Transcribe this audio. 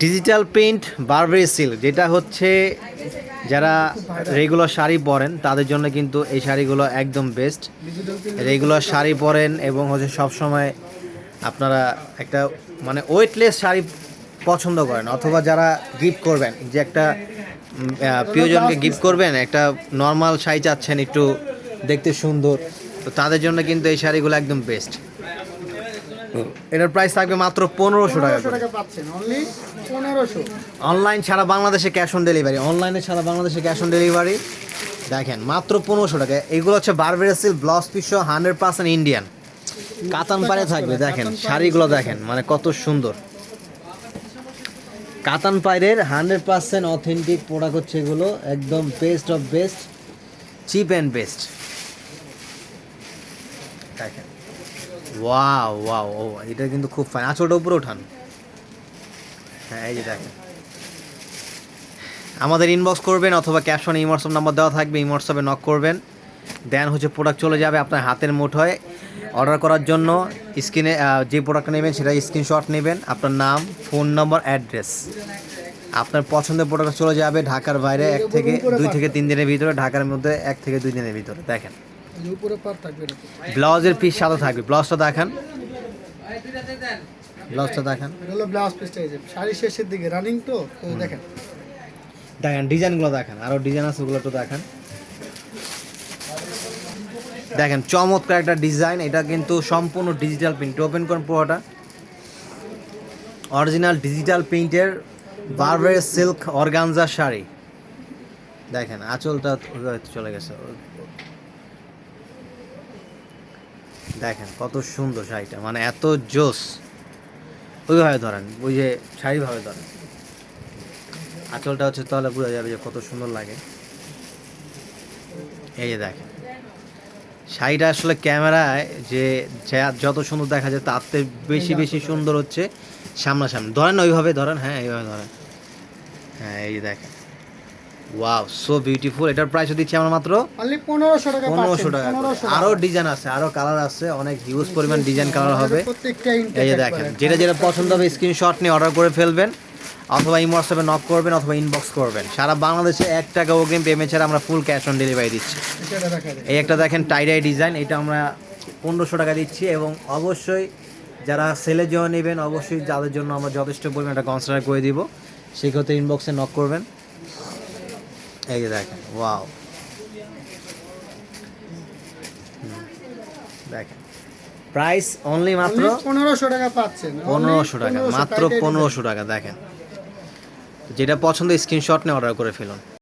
Digital print Burberry silk, যেটা হচ্ছে যারা রেগুলার শাড়ি পরেন তাদের জন্য কিন্তু এই শাড়িগুলো একদম বেস্ট। রেগুলার শাড়ি পরেন এবং হচ্ছে সবসময় আপনারা একটা মানে ওয়েটলেস শাড়ি পছন্দ করেন, অথবা যারা গিফট করবেন, যে একটা প্রিয়জনকে গিফট করবেন, একটা নর্মাল শাড়ি চাচ্ছেন একটু দেখতে সুন্দর, তো তাদের জন্য কিন্তু এই শাড়িগুলো একদম বেস্ট। এটার প্রাইস থাকবে মাত্র 1500 টাকা করে। অনলাইন ছাড়া বাংলাদেশে ক্যাশ অন ডেলিভারি, অনলাইনে ছাড়া বাংলাদেশে ক্যাশ অন ডেলিভারি। দেখেন মাত্র 1500 টাকা। এগুলো হচ্ছে Burberry silk blouse piece 100% Indian, কাতান পাড়ে থাকবে। দেখেন শাড়িগুলো দেখেন মানে কত সুন্দর, কাতান পাইরের 100% অথেন্টিক প্রোডাক্ট হচ্ছে এগুলো, একদম best of best, chip and best. দেখেন ওয়াও ওয়াও, ও এটা কিন্তু খুব ফাইন। আঁচলটা উপরে ওঠান। হ্যাঁ এই যে দেখেন, আমাদের ইনবক্স করবেন অথবা ক্যাশ অন হোয়াটসঅ্যাপ নাম্বার দেওয়া থাকবে, হোয়াটসঅ্যাপে নক করবেন, দেন হচ্ছে প্রোডাক্ট চলে যাবে আপনার হাতের মুঠোয়। অর্ডার করার জন্য স্ক্রিনে যে প্রোডাক্টটা নেবেন সেটা স্ক্রিনশট নেবেন, আপনার নাম, ফোন নম্বর, অ্যাড্রেস, আপনার পছন্দের প্রোডাক্ট চলে যাবে ঢাকার বাইরে 2 থেকে 3 দিনের ভিতরে, ঢাকার মধ্যে 1 থেকে 2 দিনের ভিতরে। দেখেন ব্লাউজের পিস সাথে থাকবে। ব্লাউজটা দেখান, ব্লাউজটা দেখান। ব্লাউজ পিসটা এই যে শাড়ি শেষের দিকে রানিং তো দেখেন, দেখেন ডিজাইনগুলো দেখেন, আরও ডিজাইন আছে ওগুলো একটু দেখেন। দেখেন চমৎকার একটা ডিজাইন, এটা কিন্তু সম্পূর্ণ ডিজিটাল প্রিন্ট। ওপেন করুন পুরোটা, অরিজিনাল ডিজিটাল প্রিন্টের বারবেরি সিল্ক অর্গানজা শাড়ি। দেখেন আঁচলটা চলে গেছে, দেখেন কত সুন্দর শাড়িটা, মানে এত জোস। ওইভাবে ধরেন, ওই যে শাড়িভাবে ধরেন, আঁচলটা হচ্ছে, তাহলে বোঝা যাবে যে কত সুন্দর লাগে। এই যে দেখেন শাড়িটা আসলে ক্যামেরায় যে যত সুন্দর দেখা যায় তার থেকে বেশি বেশি সুন্দর হচ্ছে সামনাসামনি। ধরেন ওইভাবে ধরেন, হ্যাঁ এইভাবে ধরেন, হ্যাঁ এই যে দেখেন ওয়াও সো বিউটিফুল। এটার প্রাইস দিচ্ছি আমরা মাত্র 1500 টাকা। 1500 টাকা। আরও ডিজাইন আছে, আরও কালার আছে, অনেক হিউজ পরিমাণ ডিজাইন কালার হবে। এই যে দেখেন, যেটা যেটা পছন্দ হবে স্ক্রিনশট নিয়ে অর্ডার করে ফেলবেন, অথবা হোয়াটসঅ্যাপে নক করবেন অথবা ইনবক্স করবেন। সারা বাংলাদেশে 1 টাকা অগ্রিম পেমেন্ট ছাড়া আমরা ফুল ক্যাশ অন ডেলিভারি দিচ্ছি। এই একটা দেখেন টাইডাই ডিজাইন, এটা আমরা 1500 টাকা দিচ্ছি। এবং অবশ্যই যারা সেলের জন্য নেবেন, অবশ্যই যাদের জন্য আমরা যথেষ্ট পরিমাণ একটা কনসিডার করে দিব, সেক্ষেত্রে ইনবক্সে নক করবেন। এই যে দেখেন ওয়াও, দেখেন প্রাইস অনলি মাত্র 1500 টাকা পাচ্ছেন। 1500 টাকা, মাত্র 1500 টাকা। দেখেন যেটা পছন্দ স্ক্রিনশট নিয়ে অর্ডার করে ফেলুন।